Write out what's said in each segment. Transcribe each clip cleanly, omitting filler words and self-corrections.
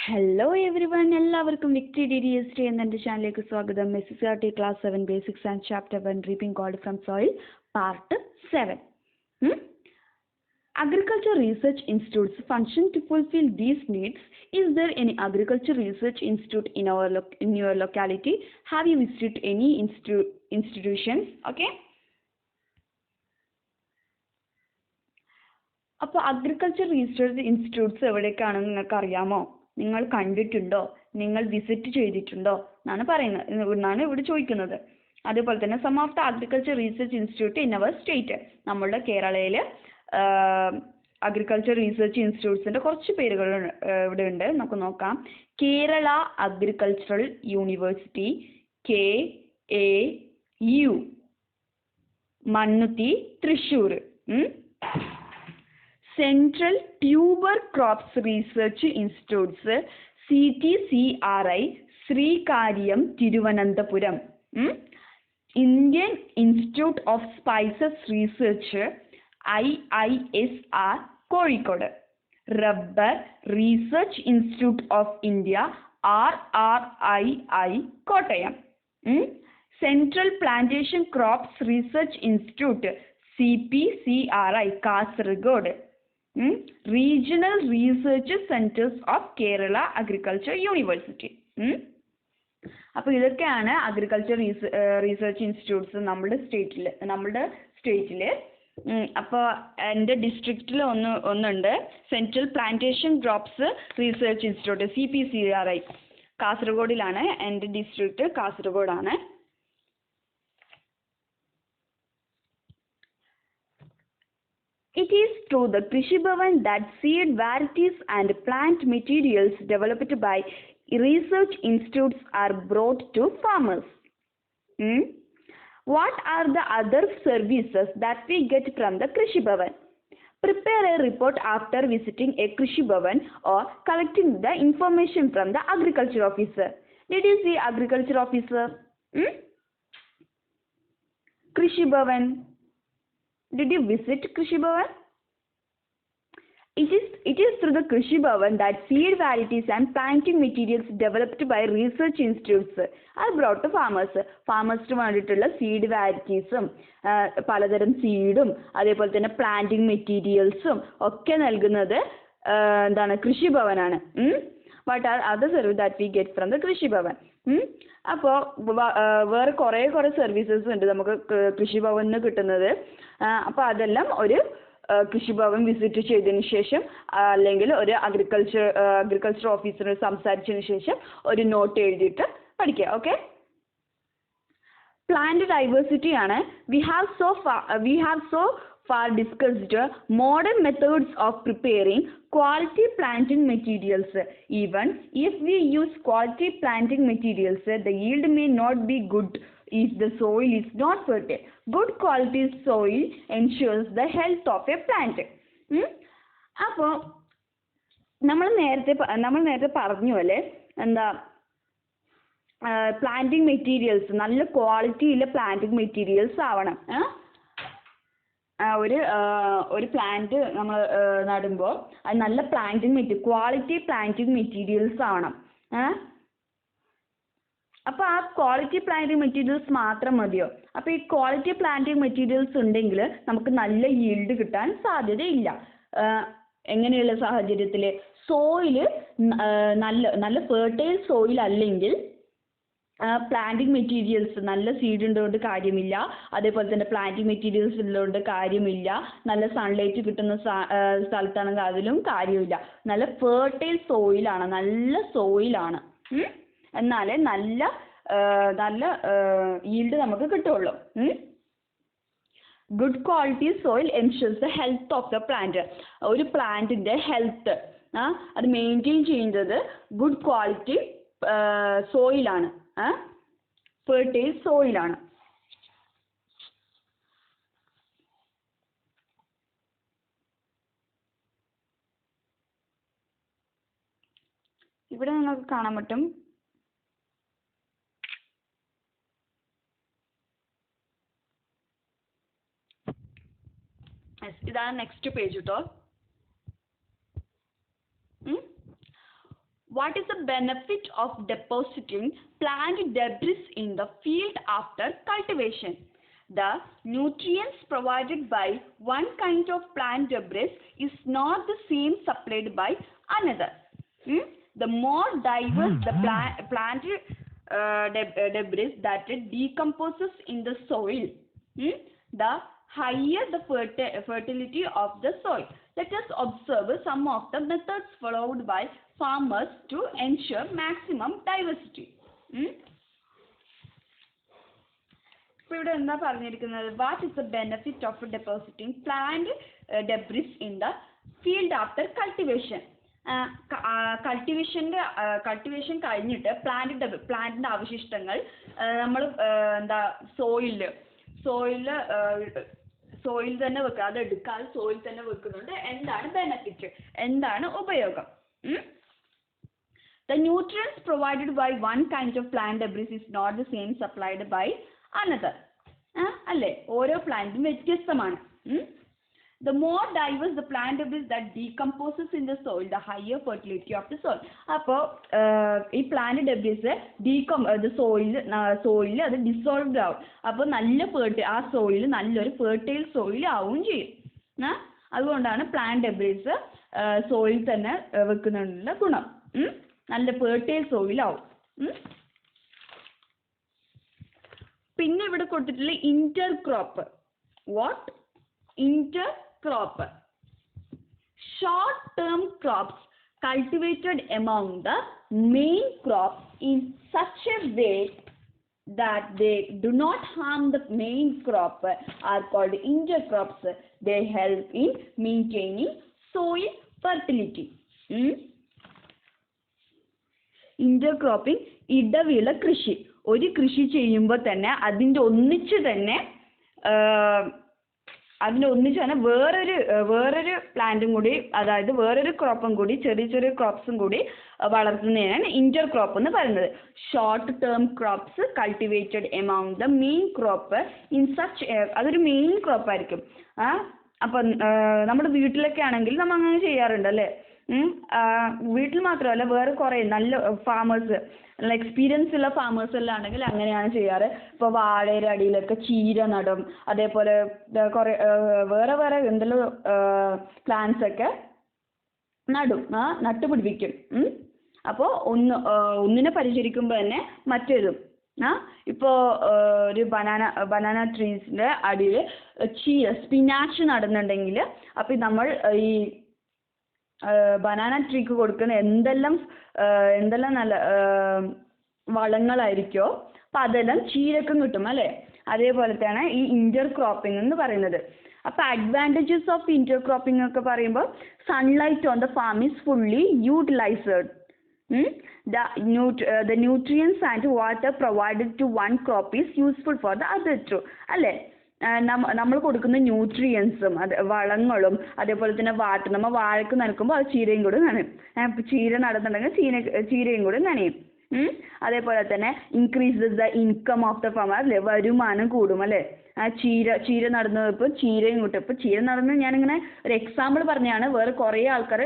Hello every one, എല്ലാവർക്കും victory DDST എന്ന ചാനലിലേക്ക് സ്വാഗതം. SSRT class 7 basics and chapter 1 reaping gold from soil part 7. Agriculture Research Institutes function to fulfill these needs. Is there any agriculture research institute in your locality? Have you visited any institutions? Okay. അപ്പോൾ agriculture research institutes എവിടേക്കാണെന്ന് നിങ്ങൾക്ക് അറിയാമോ? നിങ്ങൾ കണ്ടിട്ടുണ്ടോ? നിങ്ങൾ visit ചെയ്തിട്ടുണ്ടോ എന്നാണ് ഇവിടെ ചോദിക്കുന്നത്. അതുപോലെ തന്നെ sum of the agriculture research institute in our state. നമ്മുടെ കേരളയിൽ അഗ്രികൾച്ചർ റിസർച്ച് ഇൻസ്റ്റിറ്റ്യൂട്ട്സിന്റെ കുറച്ച് പേരുകൾ ഇവിടെ ഉണ്ട്, നമുക്ക് നോക്കാം. Kerala agricultural university, KAU, Mannuthy, Thrissur. Central tuber crops research institutes, CTCRI, Sreekaryam, Thiruvananthapuram. Indian institute of spices research, IISR, Kozhikode. Rubber research institute of India, RRII, Kottayam. Central plantation crops research institute, CPCRI, Kasaragod. Regional research centres of Kerala agriculture university. അപ്പോൾ ഇതൊക്കെയാണ് agriculture research institutes നമ്മുടെ സ്റ്റേറ്റിൽ. അപ്പോൾ എൻ്റെ ഡിസ്ട്രിക്റ്റിൽ ഒന്നുണ്ട്, central plantation crops research institute, CPCRI, കാസർഗോഡിലാണ്. എൻ്റെ district കാസർഗോഡാണ്. It is through the Krishi Bhavan that seed varieties and plant materials developed by research institutes are brought to farmers. What are the other services that we get from the Krishi Bhavan? Prepare a report after visiting a Krishi Bhavan or collecting the information from the agriculture officer. Did you see agriculture officer? Krishi Bhavan. Did you visit Krishi Bhavan? It is through the Krishi Bhavan that seed varieties and planting materials developed by research institutes are brought to farmers. ഫാമേഴ്സിന് വേണ്ടിയിട്ടുള്ള seed വാരിറ്റീസും പലതരം സീഡും അതേപോലെ തന്നെ planting മെറ്റീരിയൽസും ഒക്കെ നൽകുന്നത് കൃഷി ഭവനാണ്. What are other service that we get from the Krishi Bhavan? അപ്പോൾ വേറെ കുറേ സർവീസസ് ഉണ്ട് നമുക്ക് കൃഷി ഭവനിൽ കിട്ടുന്നത്. അപ്പോൾ അതെല്ലാം ഒരു കൃഷിഭവൻ വിസിറ്റ് ചെയ്തതിന് ശേഷം അല്ലെങ്കിൽ ഒരു അഗ്രികൾച്ചർ ഓഫീസറിന് സംസാരിച്ചതിന് ശേഷം ഒരു നോട്ട് എഴുതിയിട്ട് പഠിക്കുക. ഓക്കെ. പ്ലാന്റ് ഡൈവേഴ്സിറ്റി ആണ്. We have so far discussed modern methods of preparing quality planting materials. Even if we use quality planting materials, the yield may not be good if the soil is not fertile. Good quality soil ensures the health of a plant. അപ്പോൾ നമ്മൾ നേരത്തെ പറഞ്ഞു അല്ലേ, planting materials നല്ല ക്വാളിറ്റിയുള്ള planting materials ആവണം. ഒരു plant നമ്മൾ നടുമ്പോൾ അത് നല്ല ക്വാളിറ്റി പ്ലാന്റിംഗ് മെറ്റീരിയൽസ് ആവണം. അപ്പോൾ ആ ക്വാളിറ്റി പ്ലാന്റിംഗ് മെറ്റീരിയൽസ് മാത്രം മതിയോ? അപ്പോൾ ഈ ക്വാളിറ്റി പ്ലാന്റിംഗ് മെറ്റീരിയൽസ് ഉണ്ടെങ്കിൽ നമുക്ക് നല്ല ഈൽഡ് കിട്ടാൻ സാധ്യതയില്ല. എങ്ങനെയുള്ള സാഹചര്യത്തിൽ? സോയില് നല്ല ഫെർട്ടൈൽ സോയിൽ അല്ലെങ്കിൽ പ്ലാന്റിംഗ് മെറ്റീരിയൽസ് നല്ല സീഡ് ഉള്ളതുകൊണ്ട് കാര്യമില്ല, അതേപോലെ തന്നെ പ്ലാന്റിംഗ് മെറ്റീരിയൽസ് ഉള്ളതുകൊണ്ട് കാര്യമില്ല. നല്ല സൺലൈറ്റ് കിട്ടുന്ന സ്ഥലത്താണെങ്കിൽ അതിലും കാര്യമില്ല. നല്ല ഫെർട്ടൈൽ സോയിലാണ് എന്നാലേ നല്ല ഈൽഡ് നമുക്ക് കിട്ടുള്ളൂ. Good quality soil എൻഷുർസ് the health of the plant. ഒരു പ്ലാന്റിന്റെ ഹെൽത്ത് അത് മെയിൻറ്റെയിൻ ചെയ്യുന്നത് ഗുഡ് ക്വാളിറ്റി സോയിലാണ്, ഫെർട്ടൈൽ സോയിലാണ്. ഇവിടെ നിങ്ങൾക്ക് കാണാൻ പറ്റും, ഇതാണ് നെക്സ്റ്റ് പേജ് കേട്ടോ. What is the benefit of depositing plant debris in the field after cultivation? The nutrients provided by one kind of plant debris is not the same supplied by another. The more diverse the plant debris that decomposes in the soil, the higher the fertility of the soil. Let us observe some of the methods followed by farmers to ensure maximum diversity. ഇപ്പോൾ ഇവിടെ എന്താ പറഞ്ഞിരിക്കുന്നത്? What is the benefit of depositing plant debris in the field after cultivation? Cultivation കഴിഞ്ഞിട്ട് പ്ലാന്റിന്റെ അവശിഷ്ടങ്ങൾ നമ്മൾ എന്താ soil തന്നെ വെക്കുക, അത് എടുക്കാതെ സോയിൽ തന്നെ വെക്കുന്നുണ്ട്. എന്താണ് ബെനിഫിറ്റ്, എന്താണ് ഉപയോഗം? The nutrients provided by one kind of plant debris is not the same supplied by another. അല്ലേ, ഓരോ പ്ലാന്റും വ്യത്യസ്തമാണ്. The more diverse the plant debris that decomposes in the soil, the higher fertility of the soil. അപ്പോൾ ഈ plant debris സോയിലിൽ അത് dissolved ആവും. അപ്പോൾ ആ സോയിൽ നല്ലൊരു ഫെർട്ടൈൽ സോയിൽ ആവുകയും ചെയ്യും. അതുകൊണ്ടാണ് പ്ലാന്റ് ഡെബ്രിസ് സോയിൽ തന്നെ വെക്കുന്നതിനുള്ള ഗുണം. നല്ല ഫെർട്ടൈൽ സോയിലാവും. പിന്നെ ഇവിടെ കൊടുത്തിട്ടുള്ള ഇന്റർക്രോപ്പ്. What? Intercrop. Short-term crops cultivated among the main crops in such a way that they do not harm the main crop are called intercrops. They help in maintaining soil fertility. Intercropping ഇടവിള കൃഷി. ഒരു കൃഷി ചെയ്യുമ്പോൾ തന്നെ അതിൻ്റെ ഒന്നിച്ച് തന്നെ വേറൊരു പ്ലാന്റും കൂടി, അതായത് വേറൊരു ക്രോപ്പും കൂടി, ചെറിയ ചെറിയ ക്രോപ്സും കൂടി വളർത്തുന്നതിനാണ് ഇന്റർ ക്രോപ്പ് എന്ന് പറയുന്നത്. Short term crops cultivated among the main crop in such, അതൊരു മെയിൻ ക്രോപ്പ് ആയിരിക്കും. അപ്പം നമ്മുടെ വീട്ടിലൊക്കെ ആണെങ്കിൽ നമ്മൾ അങ്ങനെ ചെയ്യാറുണ്ട് അല്ലേ. വീട്ടിൽ മാത്രമല്ല, വേറെ കുറേ നല്ല ഫാമേഴ്സ്, നല്ല എക്സ്പീരിയൻസ് ഉള്ള ഫാമേഴ്സ് എല്ലാം ആണെങ്കിൽ അങ്ങനെയാണ് ചെയ്യാറ്. ഇപ്പോൾ വാഴയുടെ അടിയിലൊക്കെ ചീര നടും, അതേപോലെ കുറേ വേറെ എന്തെല്ലാം പ്ലാന്റ്സ് ഒക്കെ നട്ടുപിടിപ്പിക്കും. അപ്പോൾ ഒന്നിനെ പരിചരിക്കുമ്പോൾ തന്നെ മറ്റേതും. ഇപ്പോൾ ഒരു ബനാന ട്രീസിൻ്റെ അടിയിൽ സ്പിനാച്ച് നടുന്നുണ്ടെങ്കിൽ അപ്പോൾ നമ്മൾ ഈ ബനാന ട്രീക്ക് കൊടുക്കുന്ന എന്തെല്ലാം നല്ല വളങ്ങളായിരിക്കോ അപ്പം അതെല്ലാം ചീരക്കും കിട്ടും അല്ലേ. അതേപോലെ തന്നെ ഈ ഇന്റർ ക്രോപ്പിംഗ് എന്ന് പറയുന്നത്. അപ്പോൾ അഡ്വാൻറ്റേജസ് ഓഫ് ഇന്റർ ക്രോപ്പിംഗ് ഒക്കെ പറയുമ്പോൾ sunlight on the farm is fully utilised. The nutrients and water provided to one crop is useful for the other too. അല്ലേ, നമ്മൾ കൊടുക്കുന്ന ന്യൂട്രിയൻസും വളങ്ങളും അതേപോലെ തന്നെ നമ്മൾ വാഴക്ക് നനയ്ക്കുമ്പോൾ അത് ചീരയും കൂടി നനയും. ചീര നടുന്നുണ്ടെങ്കിൽ ചീരയും കൂടി നനയും. അതേപോലെ തന്നെ increases the income of the farmer, അല്ലേ, വരുമാനം കൂടും അല്ലേ. ചീര നടുന്നപ്പോൾ ചീരയും കൂട്ടും. ഇപ്പോൾ ചീര നടുന്നത് ഞാനിങ്ങനെ ഒരു എക്സാമ്പിൾ പറഞ്ഞാണ്. വേറെ കുറേ ആൾക്കാർ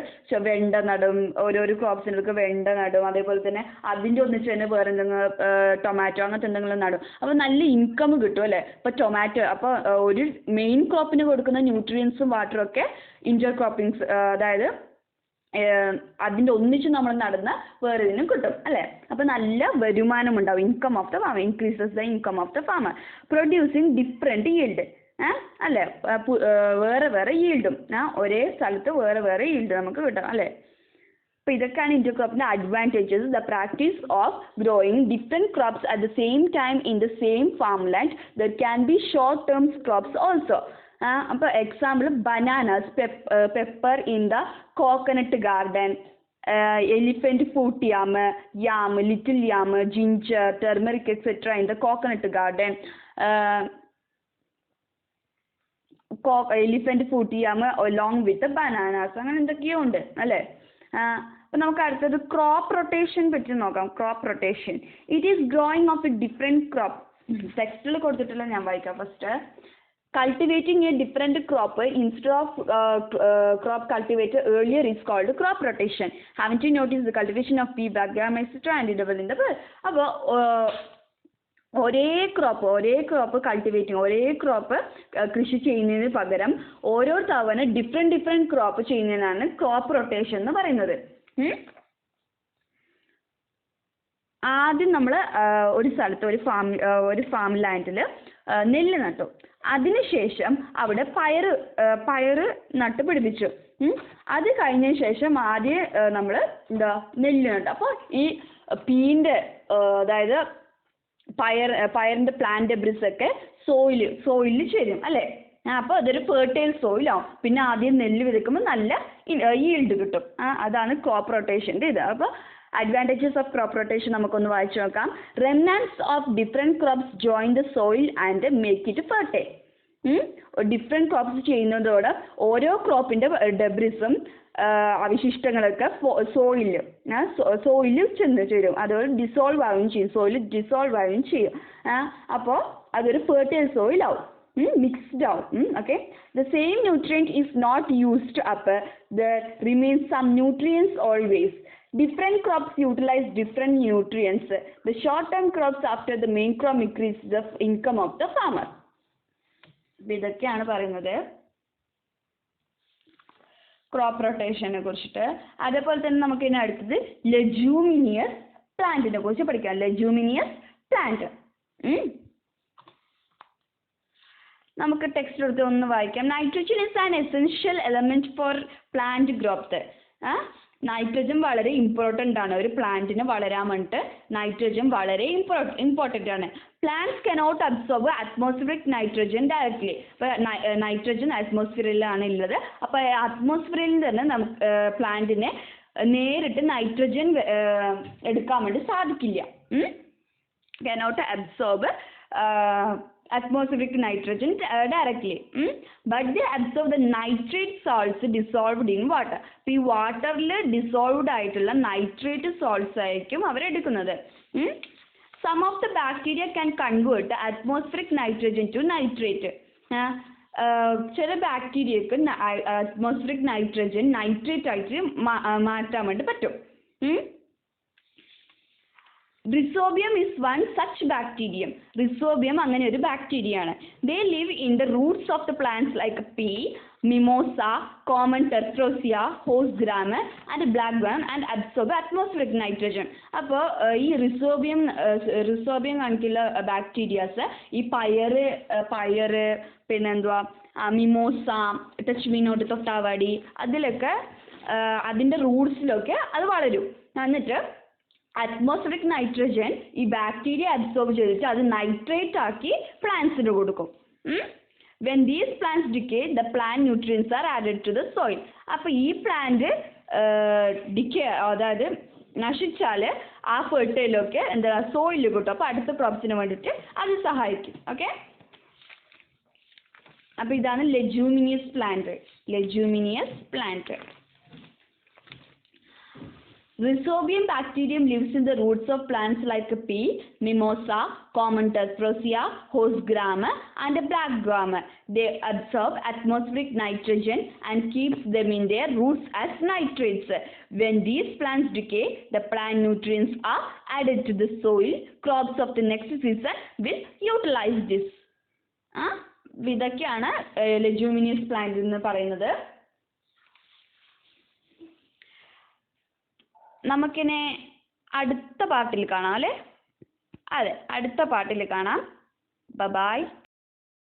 വെണ്ട നടും, ഓരോരോ ക്രോപ്സിനൊക്കെ വെണ്ട നടും. അതേപോലെ തന്നെ അതിൻ്റെ ഒന്നിച്ച് തന്നെ വേറെ എന്തെങ്കിലും ടൊമാറ്റോ അങ്ങനത്തെ എന്തെങ്കിലും നടും. അപ്പോൾ നല്ല ഇൻകം കിട്ടും അല്ലേ. ഇപ്പോൾ ടൊമാറ്റോ, അപ്പോൾ ഒരു മെയിൻ ക്രോപ്പിന് കൊടുക്കുന്ന ന്യൂട്രിയൻസും വാട്ടറും ഒക്കെ ഇന്റർ ക്രോപ്പിംഗ്സ്, അതായത് അതിൻ്റെ ഒന്നിച്ച് നമ്മൾ നടുന്ന വേറെ ഇതിനും കിട്ടും അല്ലേ. അപ്പോൾ നല്ല വരുമാനം ഉണ്ടാവും. Income of the farmer increases the income of the farmer producing different yield അല്ലേ. വേറെ ഈൽഡും ഒരേ സ്ഥലത്ത് വേറെ ഈൽഡ് നമുക്ക് കിട്ടും അല്ലേ. അപ്പോൾ ഇതൊക്കെയാണ് ഇന്റർ ക്രോപ്പിൻ്റെ advantages. The practice of growing different crops at the same time in the same farm land. There can be short term crops also. അപ്പോൾ example bananas, pepper in the coconut garden, elephant fruit yam, little yam, ginger, turmeric, etc. in the coconut garden. Elephant fruit yam along with the bananas. അങ്ങനെ എന്തൊക്കെയോ ഉണ്ട് അല്ലേ. അപ്പോൾ നമുക്ക് അടുത്തത് crop rotation പറ്റി നോക്കാം. Crop rotation it is growing of A different crop. ടെക്സ്റ്റിൽ കൊടുത്തിട്ടുള്ള ഞാൻ വായിക്കാം first. Cultivating a different crop instead of crop cultivated earlier is called crop rotation. Haven't you noticed the cultivation of pea, backgram, etc. and double in the bird? അപ്പോൾ ഒരേ crop cultivating ഒരേ crop കൃഷി ചെയ്യുന്നതിന് പകരം ഓരോ തവണ different crop ചെയ്യുന്നതിനാണ് crop rotation എന്ന് പറയുന്നത്. ആദ്യം നമ്മൾ ഒരു സ്ഥലത്ത് ഒരു ഫാം ലാൻഡിൽ നെല്ല് നട്ടു. അതിനുശേഷം അവിടെ പയറ് നട്ട് പിടിപ്പിച്ചു. അത് കഴിഞ്ഞതിന് ശേഷം ആദ്യം നമ്മൾ നെല്ല് നട്ടു. അപ്പോൾ ഈ പീൻ്റെ അതായത് പയറിൻ്റെ പ്ലാന്റ് ഡെബ്രിസ് ഒക്കെ സോയിലിൽ ചേരും അല്ലേ. അപ്പോൾ അതൊരു ഫെർട്ടൈൽ സോയിലാവും. പിന്നെ ആദ്യം നെല്ല് വിതയ്ക്കുമ്പോൾ നല്ല ഈൽഡ് കിട്ടും. അതാണ് ക്രോപ്പ് റൊട്ടേഷൻ്റെ ഇത്. അപ്പോൾ അഡ്വാൻറ്റേജസ് ഓഫ് ക്രോപ്പ് റൊട്ടേഷൻ നമുക്കൊന്ന് വായിച്ചു നോക്കാം. Remnants of different crops join the soil and make it fertile. Different crops ചെയ്യുന്നതോടെ ഓരോ ക്രോപ്പിൻ്റെ ഡെബ്രിസും അവശിഷ്ടങ്ങളൊക്കെ സോയിലിൽ ചെന്ന് ചേരും. അതുപോലെ ഡിസോൾവ് ആവുകയും ചെയ്യും. അപ്പോൾ അതൊരു ഫെർട്ടൈൽ സോയിലാവും, മിക്സ്ഡ് ആവും. Okay, the same nutrient is not used up, there remains some nutrients always. Different crops utilize different nutrients. The short-term crops after the main crop increase the income of the farmer. ഇതൊക്കെയാണ് പറയുന്നത് crop റൊട്ടേഷനെ കുറിച്ചിട്ട്. അതേപോലെ തന്നെ നമുക്ക് ഇനി അടുത്തത് ലെഗ്യൂമിനിയസ് പ്ലാന്റിനെ കുറിച്ച് പഠിക്കാം. ലെഗ്യൂമിനിയസ് പ്ലാന്റ് നമുക്ക് ടെക്സ്റ്റ് എടുത്ത് ഒന്ന് വായിക്കാം. Nitrogen is an essential element for plant growth. Nitrogen വളരെ ഇമ്പോർട്ടൻ്റ് ആണ്. ഒരു പ്ലാന്റിന് വളരാൻ വേണ്ടിയിട്ട് നൈട്രജൻ വളരെ ഇമ്പോർട്ടൻ്റ് ആണ്. Plants cannot absorb atmospheric nitrogen directly. അപ്പോൾ നൈട്രജൻ അറ്റ്മോസ്ഫിയറിലാണ് ഉള്ളത്. അപ്പോൾ അറ്റ്മോസ്ഫിയറിൽ തന്നെ നമുക്ക് പ്ലാന്റിനെ നേരിട്ട് നൈട്രജൻ എടുക്കാൻ വേണ്ടി സാധിക്കില്ല. Cannot absorb atmospheric nitrogen directly, but they absorb the nitrate salts dissolved in water. അപ്പോൾ ഈ വാട്ടറിൽ ഡിസോൾവ്ഡ് ആയിട്ടുള്ള നൈട്രേറ്റ് സോൾട്ട്സ് ആയിരിക്കും അവരെടുക്കുന്നത്. Some of the bacteria can convert atmospheric nitrogen to nitrate. ചില ബാക്ടീരിയക്ക് അറ്റ്മോസ്ഫിയറിക് നൈട്രജൻ നൈട്രേറ്റ് ആയിട്ട് മാറ്റാൻ വേണ്ടി പറ്റും. Rhizobium is one such bacterium. Rhizobium അങ്ങനെ ഒരു ബാക്ടീരിയയാണ്. They live in the roots of the plants like pea, mimosa, common tephrosia, horse gram and blackworm and absorb atmospheric nitrogen. അപ്പോൾ ഈ റിസോബിയം കണക്കുള്ള ബാക്ടീരിയാസ് ഈ പയറ് പിന്നെന്തുവാ മിമോസ, ടച്ച്മീനോട്ട്, തൊട്ടാവാടി അതിലൊക്കെ അതിൻ്റെ റൂട്ട്സിലൊക്കെ അത് വളരും. എന്നിട്ട് അറ്റ്മോസ്ഫിയറിക് നൈട്രജൻ ഈ ബാക്ടീരിയ അബ്സോർബ് ചെയ്തിട്ട് അത് നൈട്രേറ്റ് ആക്കി പ്ലാന്റ്സിന് കൊടുക്കും. When these plants decay the plant nutrients are added to the soil. അപ്പോൾ ഈ പ്ലാന്റ് ഡിക്കേ അതായത് നശിച്ചാൽ ആ ഫെർട്ടൈലൊക്കെ എന്താ സോയിലിൽ കിട്ടും. അപ്പോൾ അടുത്ത ക്രോപ്സിന് വേണ്ടിയിട്ട് അത് സഹായിക്കും. ഓക്കെ, അപ്പോൾ ഇതാണ് ലെഗ്യൂമിനിയസ് plant. Rhizobium bacterium lives in the roots of plants like pea, mimosa, common tephrosia, horse gram and blackworm. They absorb atmospheric nitrogen and keeps them in their roots as nitrates. When these plants decay, the plant nutrients are added to the soil. Crops of the next season will utilize this. ഇതൊക്കെയാണ് ലെഗ്യൂമിനിയസ് plant എന്ന് പറയുന്നത്. നമുക്കിനെ അടുത്ത പാർട്ടിൽ കാണാം അല്ലേ? അതെ, അടുത്ത പാർട്ടിൽ കാണാം. ബൈ.